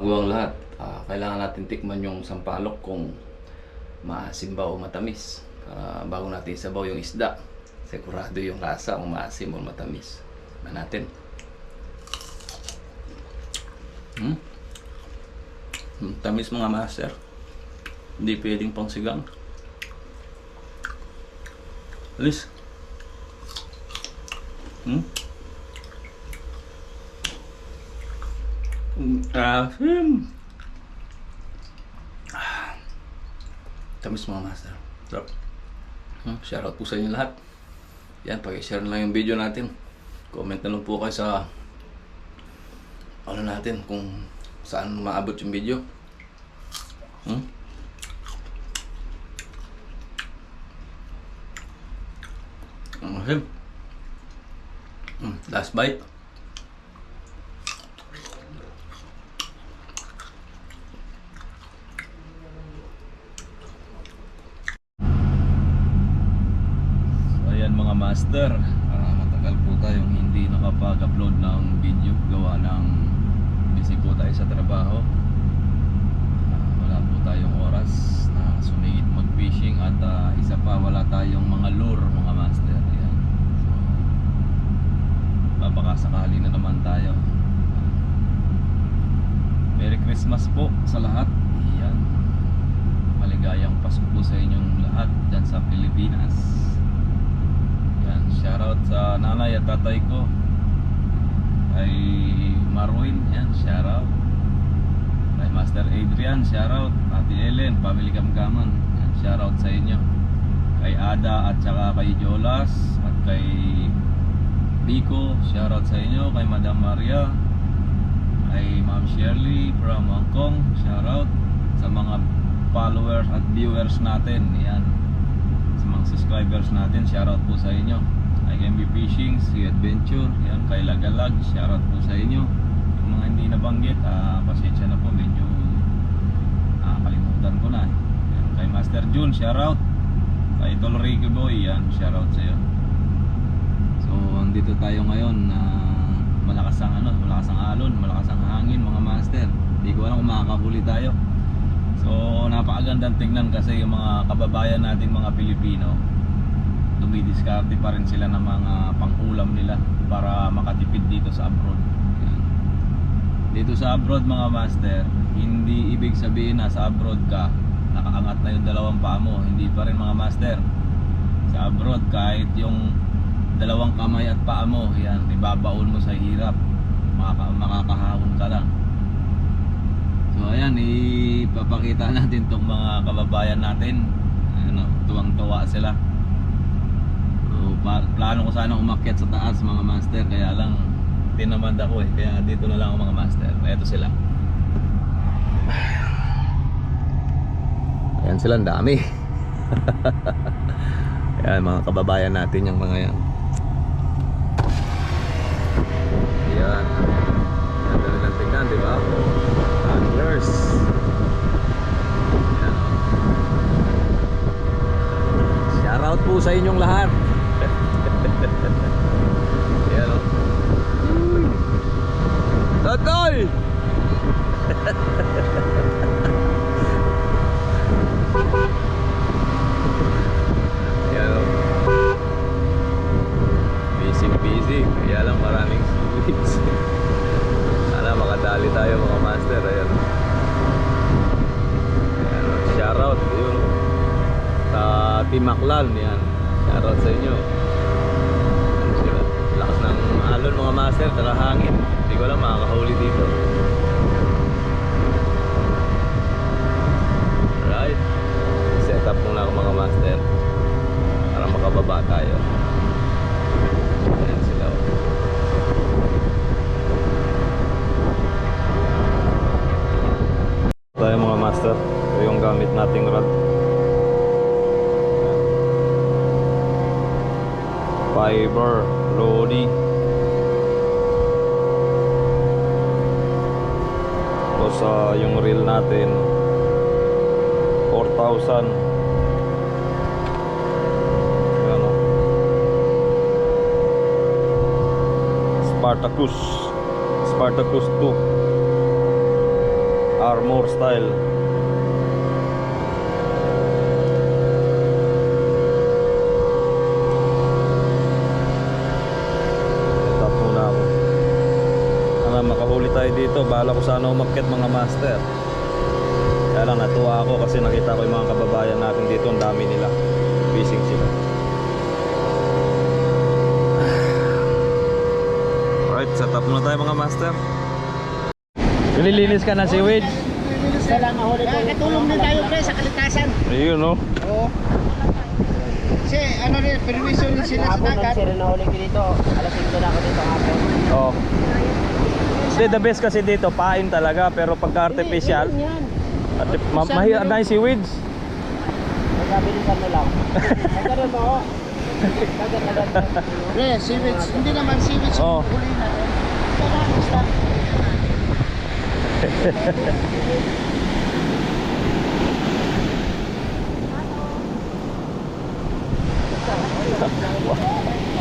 bago ang lahat, kailangan natin tikman yung sampalok kung maasim ba o matamis. Bago natin isabaw yung isda, sigurado yung lasa kung maasim o matamis. Tikman natin. Tamis mga master. Hindi pwedeng pang sigang. Alis. Tamis mga master. Sarap. Shoutout po sa inyo lahat. Yan, pag-share na lang yung video natin. Comment na lang po kayo sa ano natin, kung saan maabot yung video. Last bite. So ayan mga master, matagal po tayong hindi nakapag-upload ng video gawa ng busy po tayo sa trabaho. Wala po tayong oras na sumingit mag-fishing at isa pa wala tayong mga lure mga master. Ayan. So babakasakali na naman tayo. Merry Christmas po sa lahat. Ayan. Maligayang Pasko po sa inyong lahat dyan sa Pilipinas. Ayan. Shoutout sa nanay at tatay ko, kay Marwin, yan, shoutout. Kay Master Adrian, shoutout. Ate Ellen, Family Kamkaman, yan, shoutout sa inyo. Kay Ada at saka kay Jolas at kay Biko, shoutout sa inyo. Kay Madam Maria, kay Ma'am Shirley from Hong Kong, shoutout. Sa mga followers at viewers natin, yan, sa mga subscribers natin, shoutout po sa inyo. Kay MB Fishing, Sea Adventure, yan, kay Lagalag, shoutout po sa inyo. Yung mga hindi nabanggit, pasensya na po, medyo kalimutan ko na. Yan, kay Master June, shoutout. Kay Tolrico Boy, yan, shoutout sa iyo. So, andito tayo ngayon na malakas ang alon, malakas ang hangin mga master. Hindi ko alam kung makakahuli tayo. So, napakagandang tingnan kasi yung mga kababayan nating mga Pilipino, dumidiskarte pa rin sila ng mga pang-ulam nila para makatipid dito sa abroad. Yan. Dito sa abroad mga master, hindi ibig sabihin na sa abroad ka nakaangat na yung dalawang paa mo. Hindi pa rin mga master. Sa abroad, kahit yung dalawang kamay at paa mo, yan, ibabaon mo sa hirap, makakahawon ka lang. So ayan, ipapakita natin tong mga kababayan natin. Ano, tuwang-tuwa sila. So, plano ko sana umakyat sa taas mga master, kaya lang tinamad ako kaya dito na lang ako mga master. Ito sila. Ayan sila, ang dami. Ayan mga kababayan natin yung mga yan. Ayan. Ganda nilang tingnan, di ba? Anglers. Ayan. Shoutout po sa inyong lahat. Ayan o. Totoy! Ayan o. Busy, kaya lang maraming sweets. Sana makadali tayo mga master. Ayan. Ayan o. Shoutout yun sa Team Aklan. Yan. Shoutout sa inyo. Ano sila? Lakas ng alon mga master, tara hangin. Hindi ko lang makakahuli dito. Alright, set up muna ako mga master para makababa tayo. Ayan sila. Tayo mga master, ito yung gamit nating rod. Fiber Lodi. Tapos yung reel natin 4,000. Ano? Spartacus 2. Armor style. Stop muna ako. Makahuli tayo dito. Bahala ko sana umakyat mga master. Kaya lang natuwa ako kasi nakita ko yung mga kababayan natin dito. Ang dami nila. Fishing sila. Alright, set up muna tayo mga master. Nililinis ka na si Wedge. Katulong din tayo pre sa kalikasan. Ayun no. Oo. Kasi ano rin, permission din sila sa dagat. Sila nahuli ko dito. Alas 5 na ako dito hapon. Oo. Hindi, the best kasi dito, pain talaga. Pero pagka artificial, mahiya na yung si Wedge. Magkabilisan na lang. Magkaroon mo. Pre, seaweeds. Hindi naman seaweeds yung huli natin. Kailangan basta.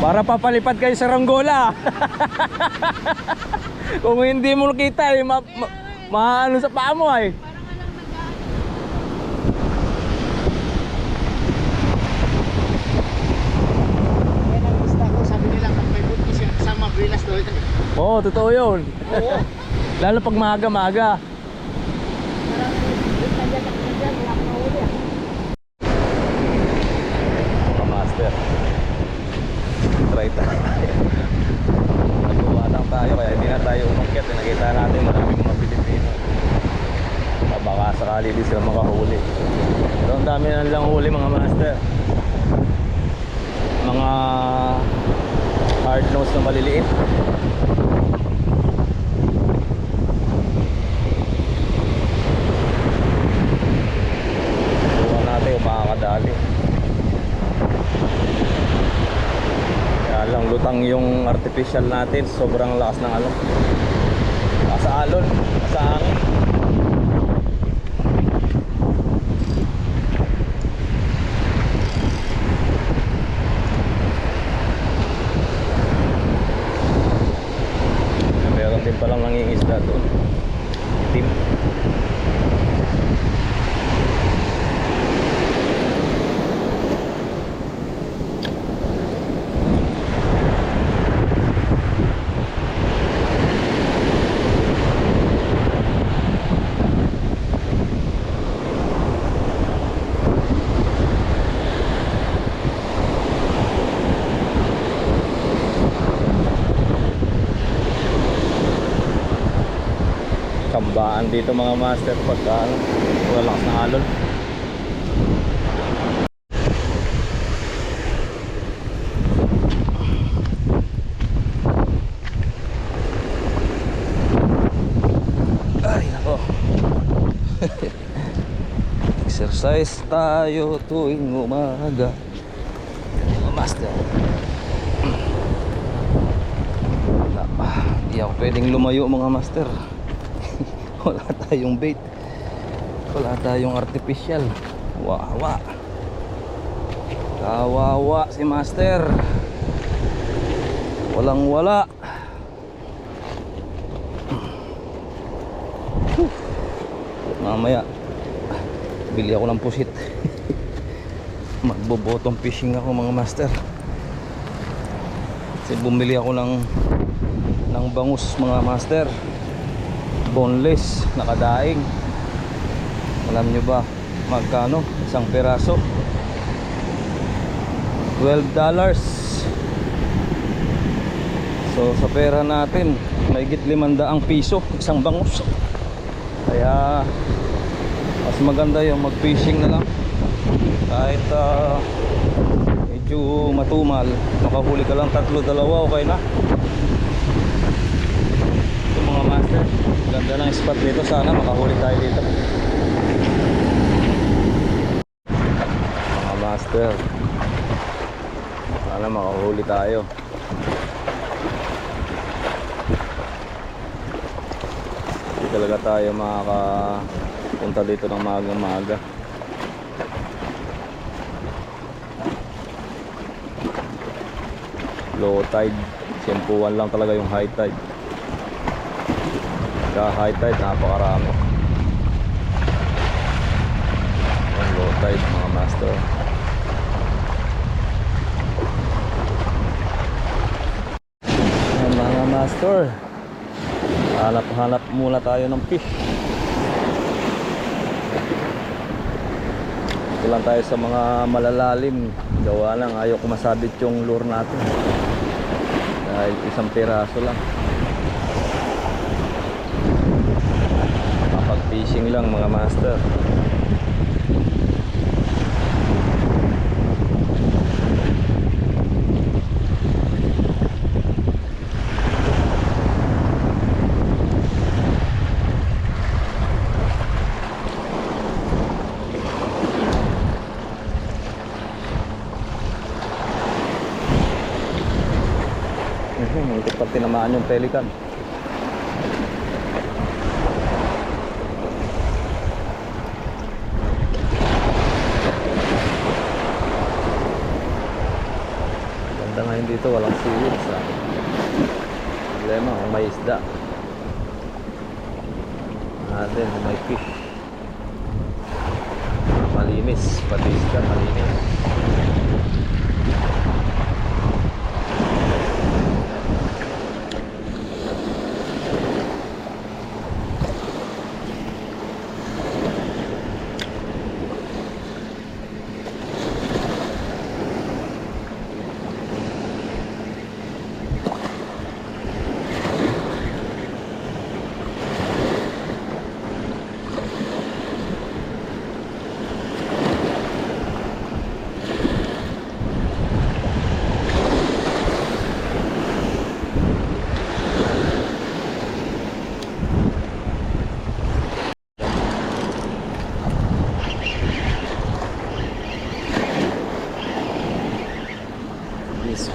Para papalipad kayo sa Ranggola. Kung hindi mo nakita eh, maano sa paa mo ay. Yan ang gusto ko. Sabi nila pag may buntis yung kasama bilas daw ito. Oo, totoo yun. Oo. Lalo pag maaga-maaga. Master, try tayo. Nagbubatang tayo kaya hindi na tayo umakyat. Nakita natin maraming mga Pilipino. Baka sakali din sila makahuli. Pero ang dami na lang huli mga master. Mga hard nose na maliliit. Buwan natin yung makakadali. Kaya lang lutang yung artificial natin. Sobrang lakas ng alon. Sa alon, sa hangin. Meron din palang nangingisda doon. Itim. Kambaan dito mga master pagka relax ng alon. Ay nako. Exercise tayo tuwing umaga mga master. Hindi ako pwedeng lumayo mga master. Wala tayong bait. Wala tayong artificial. Wawa. Kawawa si master. Walang wala. Mamaya bili ako ng pusit. Magbobottom fishing ako mga master. Kasi bumili ako ng bangus mga master. Boneless, nakadaing. Alam nyo ba magkano isang peraso? $12. So sa pera natin mahigit 500 piso isang bangus. Kaya mas maganda yung mag fishing na lang. Kahit medyo matumal, makahuli ka lang 3-2 okay na. Ito mga master, ganda ng spot dito. Sana makahuli tayo dito mga master. Sana makahuli tayo. Hindi talaga tayo makakapunta dito ng maaga-maaga. Low tide, sempuan lang talaga yung high tide. Sa high tide napakarami. side mga master. Ayan, mga master, hanap-hanap muna tayo ng fish. Ito lang tayo sa mga malalalim. Gawa lang, ayaw ko masabit yung lure natin dahil isang piraso lang. Kapag fishing lang mga master. Ito pag tinamaan yung pelican. Ganda ngayon dito, walang seaweeds ha. Problema kung may isda natin, kung may fish. Malinis, pati isda malinis.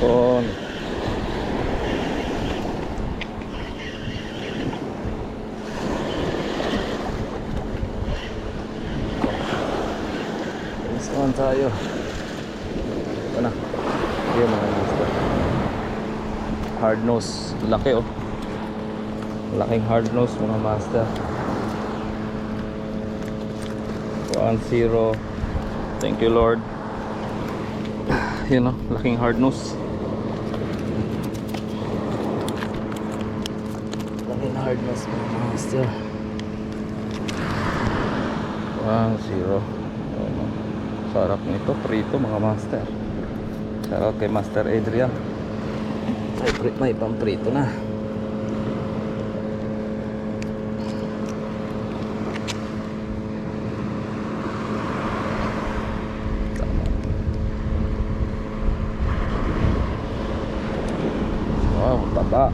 On. On tayo. Ito na. Yan mga master. Hard nose. Laki oh. Laking hard nose mga master. 1-0. Thank you Lord. Yan oh. Laking hard nose. Hardness mga master. 1-0. Sarap nito, prito mga master. Sarap kay Master Adrian. May pamprito na. Wow, taba.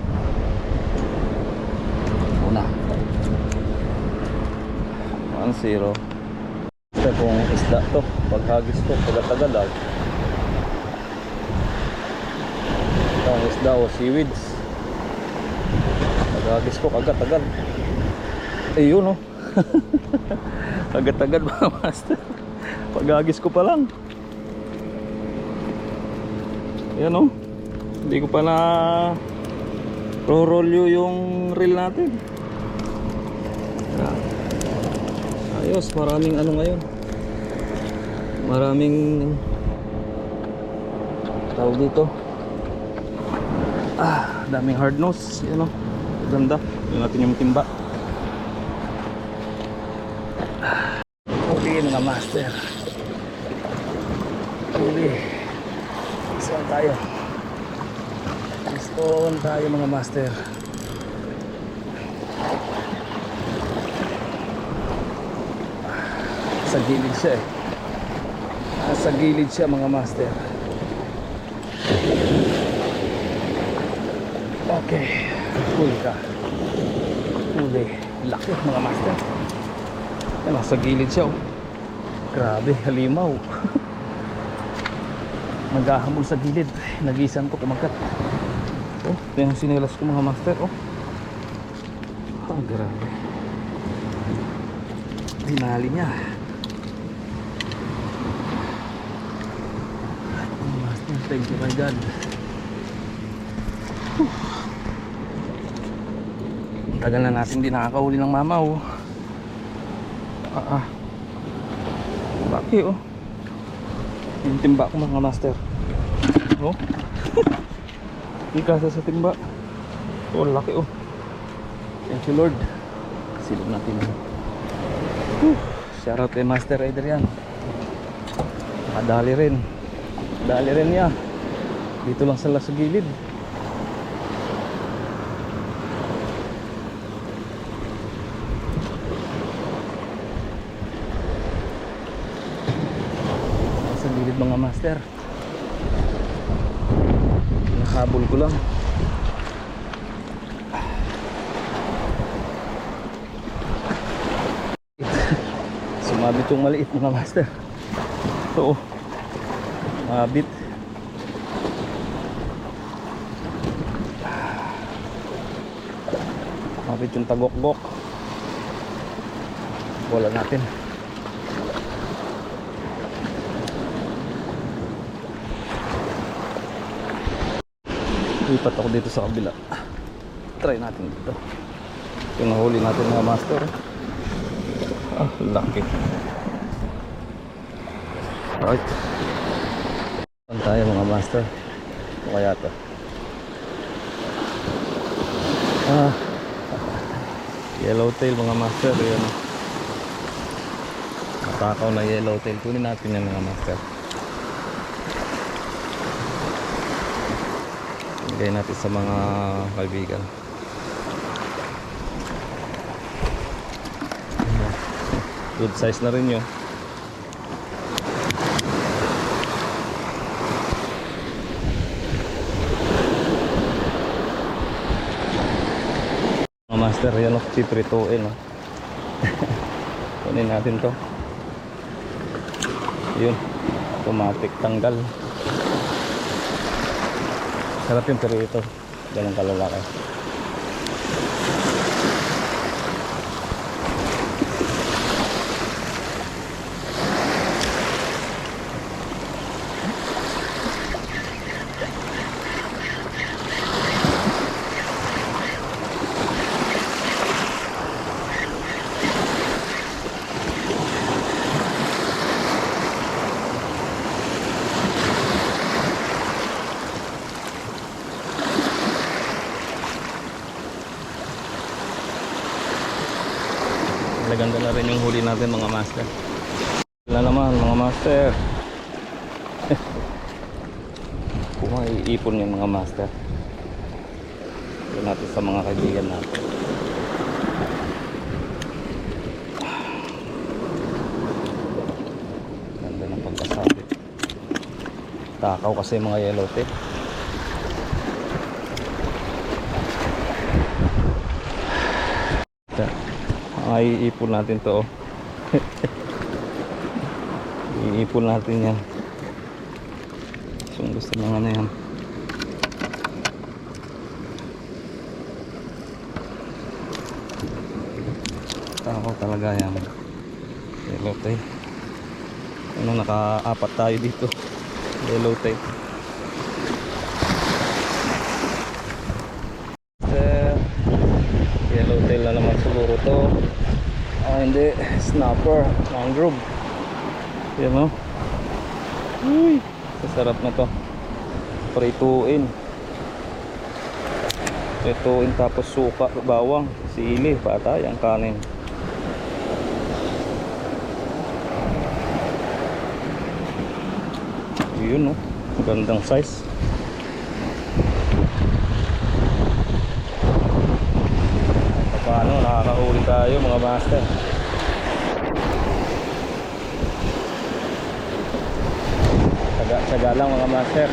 Una 1-0. Ito kung isda to, paghagis ko tagal-tagal daw. Ito ang isda o seaweeds. Paghagis ko kagat-tagal. Ayun o. Kagat-tagal mga master. Paghagis ko pa lang. Ayan o. Hindi ko pa na rolyo yung reel natin. Ayos, maraming ano ngayon. Maraming tawag dito. Daming hard nose, you know. Ganda. Yung natin yung timba. Uli mga master. Uli. Saan tayo? Stone tayo mga master. Sa gilid siya eh. Sa gilid siya mga master. Okay. Huli ka. Huli. Laki mga master. Yan, sa gilid siya oh. Grabe, halimaw. Naghahamol sa gilid. Nagisan ko kumagat. Oh, ito yung sinelas ko mga master oh. Grabe. Dinali niya. Master, thank you my God. Tagal na natin din nakakahuli ng mama oh. Back laki oh. Yung timba ko mga master. Oh. Ikasa sa timba. Oh, laki oh. Thank you Lord. Silog natin. Shout out kay Master Adrian. Nakadali rin. Dali rin niya. Dito lang sila sa gilid. Sa gilid mga master. Nakahabol ko lang. Sumabit yung maliit mga master. Oo. Mabit. Mabit yung tagok-gok. Bola natin. Lipat ako dito sa kabila. Try natin dito. Yung nahuli natin mga master. Ah, laki. Alright. Saan tayo mga master? Ito kaya to. Ah, yellowtail mga master. Yan. Matakaw na yellowtail. Kunin natin yan mga master. Bigay natin sa mga kaibigan. Good size na rin yun. Mga master, yan o, piprituin o. Kunin natin to. Yun, automatic tanggal. Sarap yung pero ito, ganun kalalaki. Ganda na rin yung huli natin mga master. Wala naman mga master. Kung maiipon yung mga master. Ito natin sa mga kaibigan natin. Ganda ng pagkasabi. Takaw kasi mga yellowtail. Ay, iipon natin to. Iipon natin yan. So, gusto nyo nga na yan. Takaw talaga yan. Yellowtail. Ano, naka-apat tayo dito. Yellowtail. Yellowtail na naman siguro to. Ah, hindi, snapper, mangrove. Yan o. Uy, sasarap na to. Prituin. Prituin tapos suka, bawang, sili, patay ang kanin. Yun o, gandang size. Paano, nakakahuli tayo mga master. Tsaga lang mga master.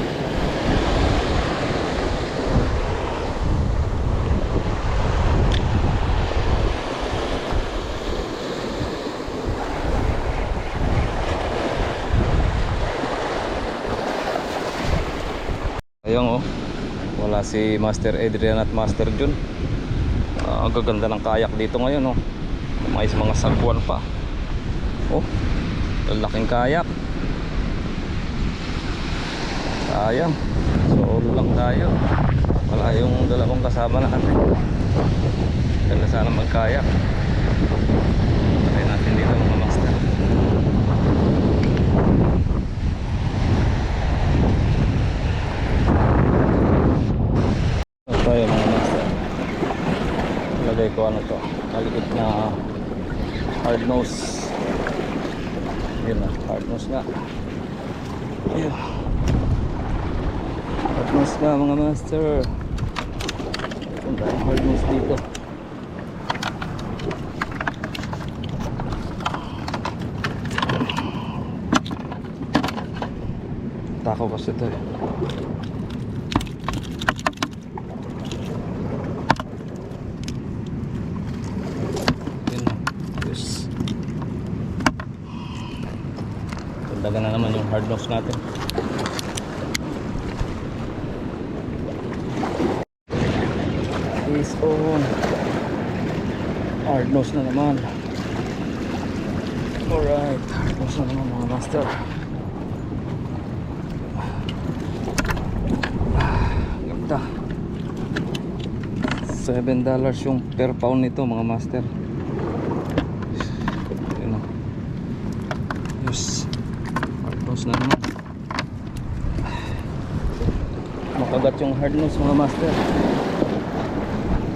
Ayun oh, wala si Master Adrian at Master Jun. Ang gaganda ng kayak dito ngayon oh. May mga sagwan pa. Oh, lalaking kayak. Sayang, solo lang tayo. Wala yung dalawang kasama natin. Ganda sana magkayak. Try natin dito mga master. hard nose. Yun na, hard nose nga. Ayun. Hard nose nga mga master. Ang daming hard nose dito. Tako kasi ito eh. Yun. Yes. Dagan na naman yung hard nose natin. Is on. Hard nose na naman. Alright, hard nose na naman mga master. Ganda. $7 yung per pound nito mga master. Yun o. Yes. Hard nose na naman. Makagat yung hard nose mga master.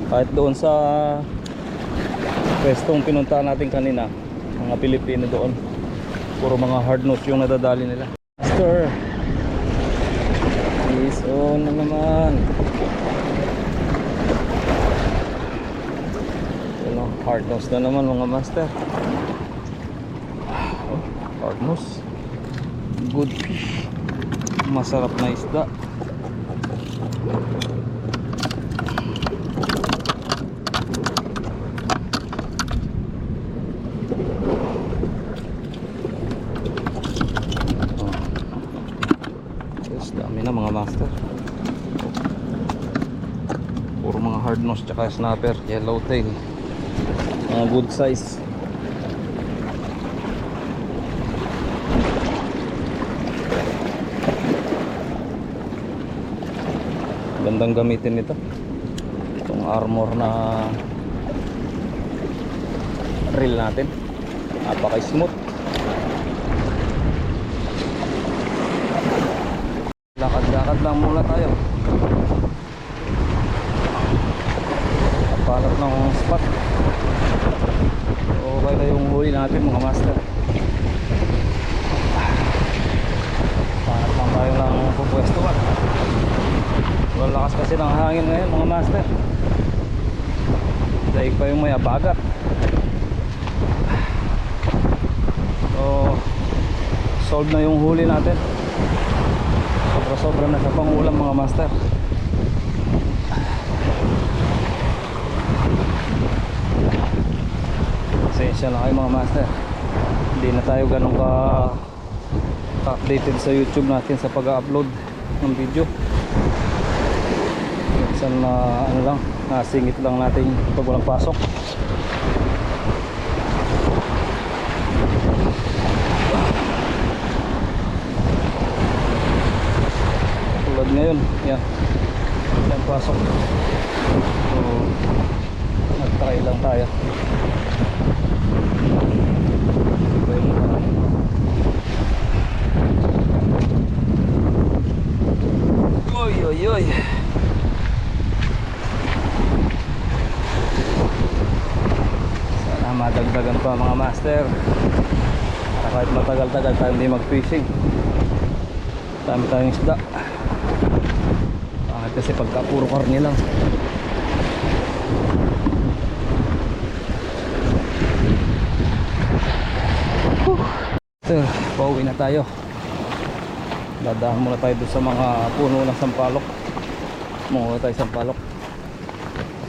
Kahit doon sa pwestong pinuntahan natin kanina, mga Pilipino doon, puro mga hard nose yung nadadali nila. Master is on na naman. Ano, hard nose na naman mga master. Hard nose, good fish, masarap na isda. Dami na mga master. Puro mga hard nose tsaka snapper, yellowtail, mga good size. Gandang gamitin nito, itong armor na reel natin, napaka smooth. Lakad-lakad lang muna tayo. Kapalat ng spot. Okay na yung huli natin mga master. Pangat lang tayo ng pupwesto ba. Walang lakas kasi ng hangin ngayon mga master. Daig pa yung may abagat. So solve na yung huli natin. Sobra na sa pangulam mga master. Pasensya na kayo mga master, hindi na tayo ganun ka-updated sa YouTube natin sa pag-upload ng video. Minsan na ano lang, nasingit lang natin pag walang pasok. Ngayon, yan pasok. So nag-try lang tayo. Oy. Sana madagdagan pa mga master, para kahit matagal-tagal tayo hindi mag-fishing, dami tayong isda. Kasi pagka puro karne lang. Pauwi na tayo. Dadahan muna tayo doon sa mga puno ng sampalok. Manguha tayo sampalok.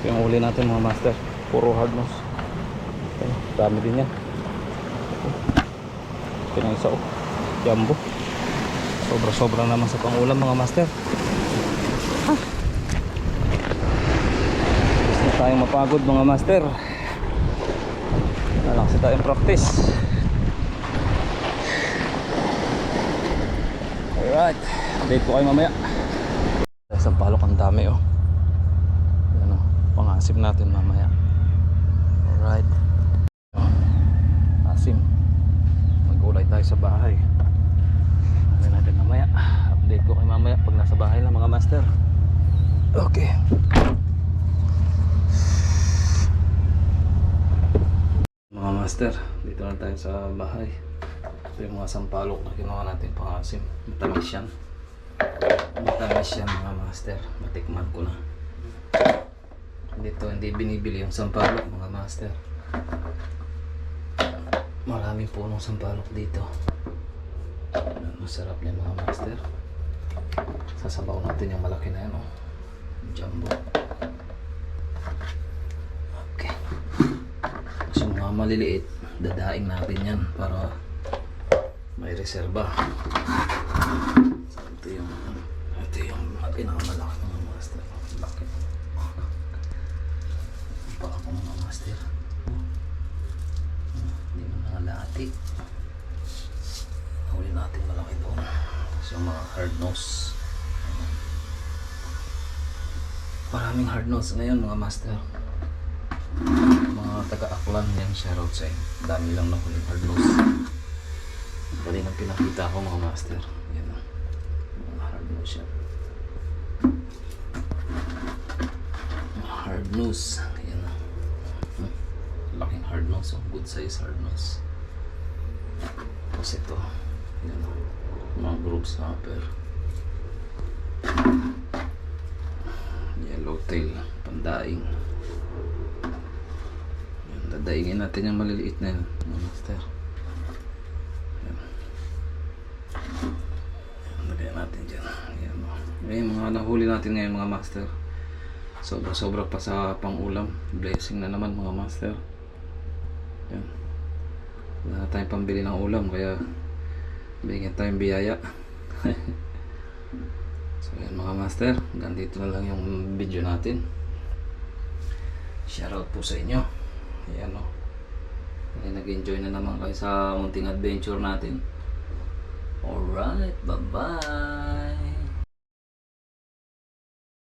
Yung huli natin mga master, puro hard nose. Dami din yan. Pinangisa jumbo. Sobra naman sa pangulam mga master. Gusto tayong mapagod mga master. Nalang kasi tayong practice. Alright, update ko kayo mamaya. Isang palok ang dami oh. Yan oh, pangasip natin mamaya. Alright, asim. Magulay tayo sa bahay. Ano natin mamaya. Update ko kayo mamaya pag nasa bahay lang mga master. Okay. Mga master, dito na tayo sa bahay. Ito yung mga sampalok na kinuha natin pangasim. Matamis yan. Matamis yan mga master. Matikman ko na. Dito hindi binibili yung sampalok mga master. Maraming punong sampalok dito. Masarap yan mga master. Sasabaw natin yung malaki na yan, oh. Jumbo. Okay. Kasi yung mga maliliit, dadaing natin yan para may reserba. So, ito yung pinakamalaki mga master. Laki. Baka po mga master. Hindi mo nangalati. Huli natin malaki doon. So mga hard nose. Maraming hard nose ngayon mga master. Mga taga-Aklan yan, shoutout sa inyo. Dami lang nakuling hard nose. Dali nang pinakita ko mga master. Yan o. Mga hard nose yan. Mga hard nose. Yan o. Laking hard nose o. Good size hard nose. Tapos ito. Yan o. Mga group snapper. Yellow tail. Pandaing. Yan. Dadaingin natin yung maliliit na yun mga master. Yan. Lagyan natin dyan. Yan o. Yung mga nahuli natin ngayon mga master. Sobra pa sa pang-ulam. Blessing na naman mga master. Yan. Wala na tayong pambili ng ulam kaya bigyan tayong biyaya. So yan mga master, ganito na lang yung video natin. Shoutout po sa inyo. Ayan o. Nag-enjoy na naman kayo sa munting adventure natin. Alright, bye bye.